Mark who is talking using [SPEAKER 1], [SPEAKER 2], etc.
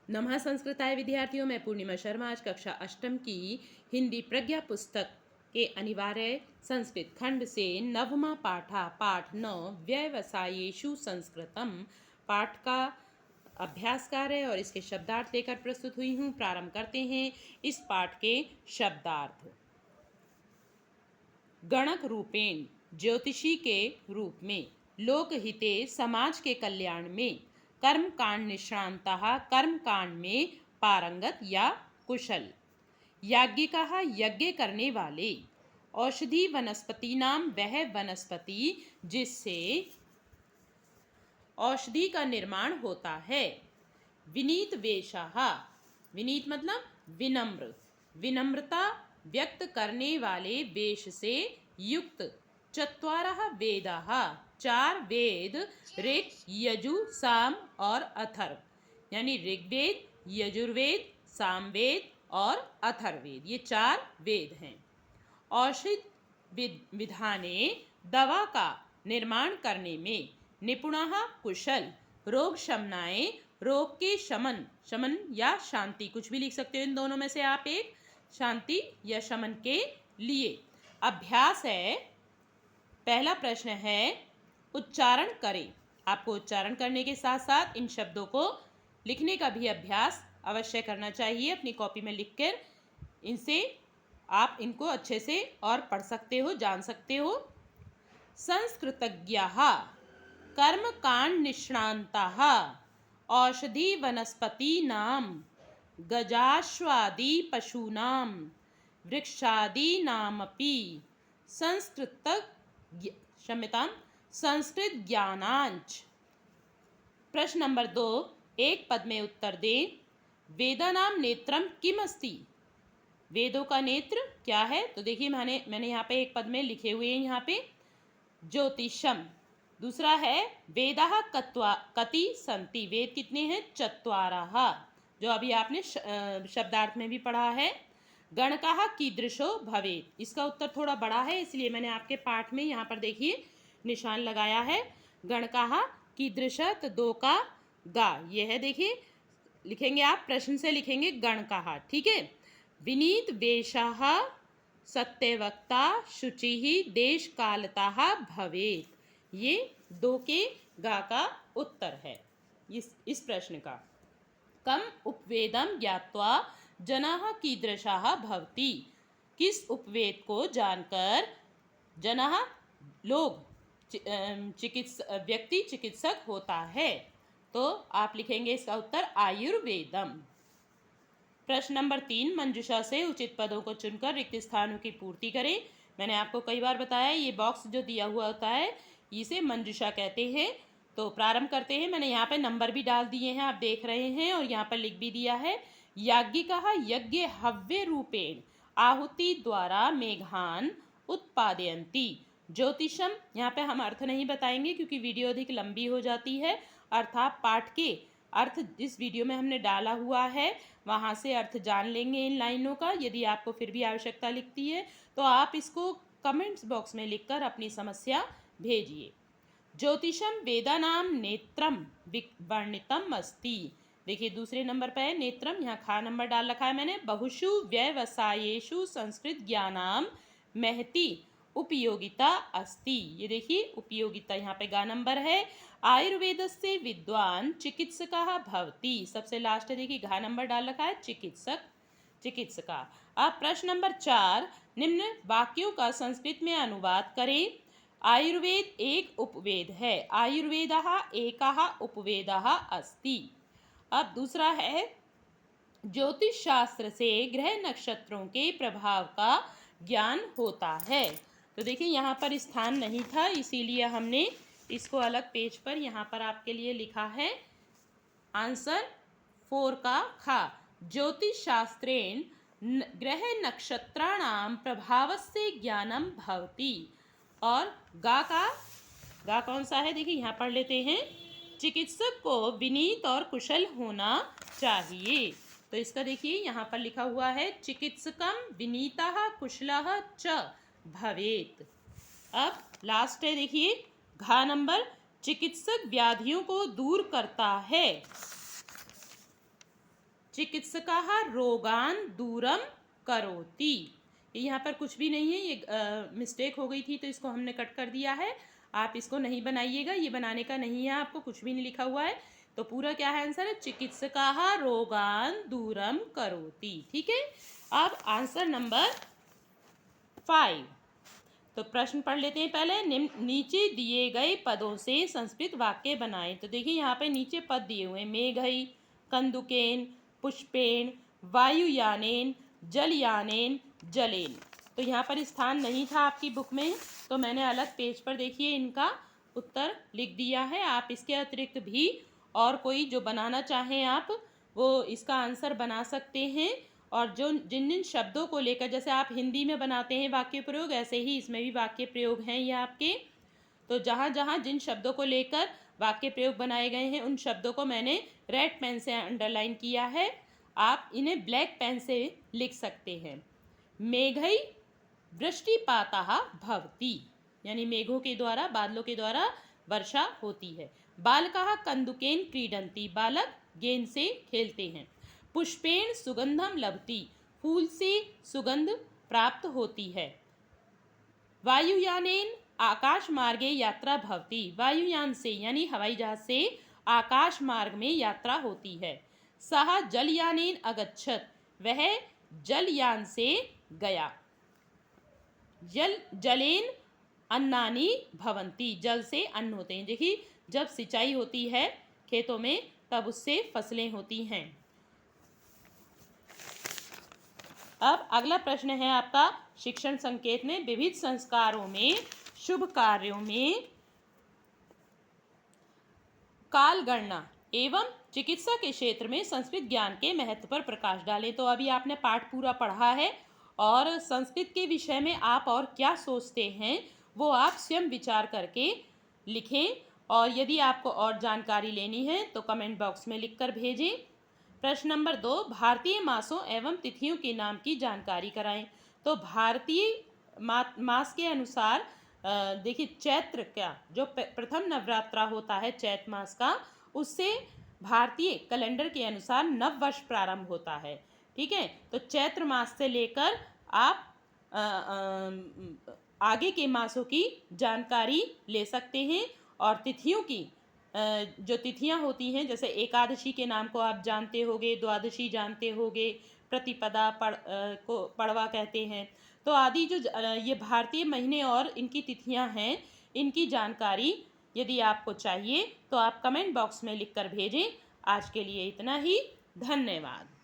[SPEAKER 1] नमः संस्कृताय विद्यार्थियों, मैं पूर्णिमा शर्मा आज कक्षा अष्टम की हिंदी प्रज्ञा पुस्तक के अनिवार्य संस्कृत खंड से नवमा पाठ 9 व्यवसायेषु संस्कृतम पाठ का अभ्यास कार्य और इसके शब्दार्थ लेकर प्रस्तुत हुई हूँ। प्रारंभ करते हैं इस पाठ के शब्दार्थ। गणक रूपेण ज्योतिषी के रूप में, लोकहिते समाज के कल्याण में, कर्म कांड निष्णान्तः कर्म कांड में पारंगत या कुशल, याज्ञिकः यज्ञ करने वाले, औषधि वनस्पति नाम वह वनस्पति जिससे औषधि का निर्माण होता है, विनीत वेशः, विनीत मतलब विनम्र, विनम्रता व्यक्त करने वाले वेश से युक्त, चत्वारः वेदाः, चार वेद, ऋक् यजु साम और अथर्व, यानी ऋग्वेद, यजुर्वेद, सामवेद और अथर्ववेद, ये चार वेद हैं। औषध विधाने, दवा का निर्माण करने में, निपुणः कुशल, रोग शमनाय, रोग के शमन या शांति, कुछ भी लिख सकते हो इन दोनों में से आप एक, शांति या शमन के लिए। अभ्यास है, पहला प्रश्न है उच्चारण करें। आपको उच्चारण करने के साथ साथ इन शब्दों को लिखने का भी अभ्यास अवश्य करना चाहिए अपनी कॉपी में लिखकर। इनसे आप इनको अच्छे से और पढ़ सकते हो, जान सकते हो। संस्कृतज्ञाः कर्म कांड निष्णान्तः औषधि वनस्पतीनां गजाश्वादि पशूनां वृक्षादीनामपि संस्कृत ज्ञानांच। प्रश्न नंबर 2, एक पद में उत्तर दें। वेदानां नेत्रम किम अस्ति, वेदों का नेत्र क्या है? तो देखिए मैंने यहाँ पे एक पद में लिखे हुए हैं, यहाँ पे ज्योतिषम। दूसरा है वेदाः कति सन्ति, वेद कितने हैं? चत्वारः, जो अभी आपने शब्दार्थ में भी पढ़ा है। गणकः कीदृशो भवेत्, इसका उत्तर थोड़ा बड़ा है इसलिए मैंने आपके पाठ में यहाँ पर देखिए निशान लगाया है। गणकः कीदृश, तो दो का गा, ये है, देखिए लिखेंगे आप, प्रश्न से लिखेंगे गणकः, ठीक है। विनीत वेशः सत्यवक्ता शुचिः देश कालतः भवेत्, ये दो के गा का उत्तर है इस प्रश्न का। कम उपवेदम ज्ञात्वा जनाः कीदृशाः भवति, किस उपवेद को जानकर जनाः लोग व्यक्ति चिकित्सक होता है, तो आप लिखेंगे इसका उत्तर आयुर्वेदम। प्रश्न नंबर 3, मंजूषा से उचित पदों को चुनकर रिक्त स्थानों की पूर्ति करें। मैंने आपको कई बार बताया ये बॉक्स जो दिया हुआ होता है इसे मंजूषा कहते हैं। तो प्रारंभ करते हैं। मैंने यहाँ पे नंबर भी डाल दिए हैं, आप देख रहे हैं, और यहाँ पर लिख भी दिया है। याज्ञिकः यज्ञ हव्य रूपेण आहुति द्वारा मेघान उत्पादयन्ति। ज्योतिषम, यहाँ पे हम अर्थ नहीं बताएंगे क्योंकि वीडियो अधिक लंबी हो जाती है। अर्थात पाठ के अर्थ जिस वीडियो में हमने डाला हुआ है वहाँ से अर्थ जान लेंगे इन लाइनों का। यदि आपको फिर भी आवश्यकता लिखती है तो आप इसको कमेंट्स बॉक्स में लिखकर अपनी समस्या भेजिए। ज्योतिषम वेदानां नेत्रम वर्णितम अस्ति, देखिए दूसरे नंबर पर है नेत्रम, यहाँ खा नंबर डाल रखा है मैंने। बहुषु व्यवसायेषु संस्कृत ज्ञानां महती उपयोगिता अस्ति, ये देखिए उपयोगिता यहाँ पे गा नंबर है। आयुर्वेदस्य विद्वान चिकित्सकः भवति, सबसे लास्ट है, देखिए घा नंबर डाल रखा है चिकित्सका। अब प्रश्न नंबर 4, निम्न वाक्यों का संस्कृत में अनुवाद करें। आयुर्वेद एक उपवेद है, आयुर्वेदः एकः उपवेदः अस्ति। अब दूसरा है ज्योतिष शास्त्र से ग्रह नक्षत्रों के प्रभाव का ज्ञान होता है। तो देखिए यहाँ पर स्थान नहीं था इसीलिए हमने इसको अलग पेज पर यहाँ पर आपके लिए लिखा है। आंसर 4 का खा, ज्योतिष शास्त्रेण ग्रह नक्षत्राणां प्रभावस्य ज्ञानम भवति। और गा कौन सा है? देखिए यहाँ पढ़ लेते हैं। चिकित्सक को विनीत और कुशल होना चाहिए, तो इसका देखिए यहाँ पर लिखा हुआ है चिकित्सकम विनीतः कुशलः च भवेत्। अब लास्ट है, देखिए घा नंबर, चिकित्सक व्याधियों को दूर करता है। चिकित्सकाः रोगान दूरम करोति। यहाँ पर कुछ भी नहीं है, ये मिस्टेक हो गई थी तो इसको हमने कट कर दिया है। आप इसको नहीं बनाइएगा, ये बनाने का नहीं है, आपको कुछ भी नहीं लिखा हुआ है। तो पूरा क्या है आंसर है, चिकित्सकाः रोगान दूरम करोति। ठीक है, अब आंसर नंबर 5। तो प्रश्न पढ़ लेते हैं पहले। नीचे दिए गए पदों से संस्कृत वाक्य बनाएं। तो देखिए यहाँ पे नीचे पद दिए हुए हैं, मेघई, कंदुकेन, पुष्पेण, वायुयानेन, जलयानेन, जलेन। तो यहाँ पर स्थान नहीं था आपकी बुक में, तो मैंने अलग पेज पर देखिए इनका उत्तर लिख दिया है। आप इसके अतिरिक्त भी और कोई जो बनाना चाहें आप वो इसका आंसर बना सकते हैं। और जो जिन जिन शब्दों को लेकर, जैसे आप हिंदी में बनाते हैं वाक्य प्रयोग, ऐसे ही इसमें भी वाक्य प्रयोग हैं ये आपके। तो जहाँ जहाँ जिन शब्दों को लेकर वाक्य प्रयोग बनाए गए हैं उन शब्दों को मैंने रेड पेन से अंडरलाइन किया है, आप इन्हें ब्लैक पेन से लिख सकते हैं। मेघई वृष्टिपातः भवति, यानी मेघों के द्वारा, बादलों के द्वारा वर्षा होती है। बालकाः कंदुकेन क्रीडन्ति, बालक गेंद से खेलते हैं। पुष्पेण सुगंधम लभति, फूल से सुगंध प्राप्त होती है। वायुयानेन आकाश मार्गे यात्रा भवति, वायुयान से यानी हवाई जहाज से आकाश मार्ग में यात्रा होती है। सह जलयानेन अगच्छत, वह जलयान से गया। जलेन अन्नानि भवन्ति, जल से अन्न होते हैं। देखिए जब सिंचाई होती है खेतों में तब उससे फसलें होती हैं। अब अगला प्रश्न है आपका, शिक्षण संकेत में विविध संस्कारों में शुभ कार्यों में काल गणना एवं चिकित्सा के क्षेत्र में संस्कृत ज्ञान के महत्व पर प्रकाश डालें। तो अभी आपने पाठ पूरा पढ़ा है और संस्कृत के विषय में आप और क्या सोचते हैं वो आप स्वयं विचार करके लिखें। और यदि आपको और जानकारी लेनी है तो कमेंट बॉक्स में लिखकर भेजें। प्रश्न नंबर 2, भारतीय मासों एवं तिथियों के नाम की जानकारी कराएं। तो भारतीय मास के अनुसार देखिए चैत्र का जो प्रथम नवरात्रा होता है चैत्र मास का, उससे भारतीय कैलेंडर के अनुसार नव वर्ष प्रारंभ होता है। ठीक है, तो चैत्र मास से लेकर आप आगे के मासों की जानकारी ले सकते हैं। और तिथियों की जो तिथियां होती हैं, जैसे एकादशी के नाम को आप जानते होंगे, द्वादशी जानते होंगे, प्रतिपदा को पड़वा कहते हैं। तो आदि जो ये भारतीय महीने और इनकी तिथियां हैं, इनकी जानकारी यदि आपको चाहिए तो आप कमेंट बॉक्स में लिखकर भेजें। आज के लिए इतना ही, धन्यवाद।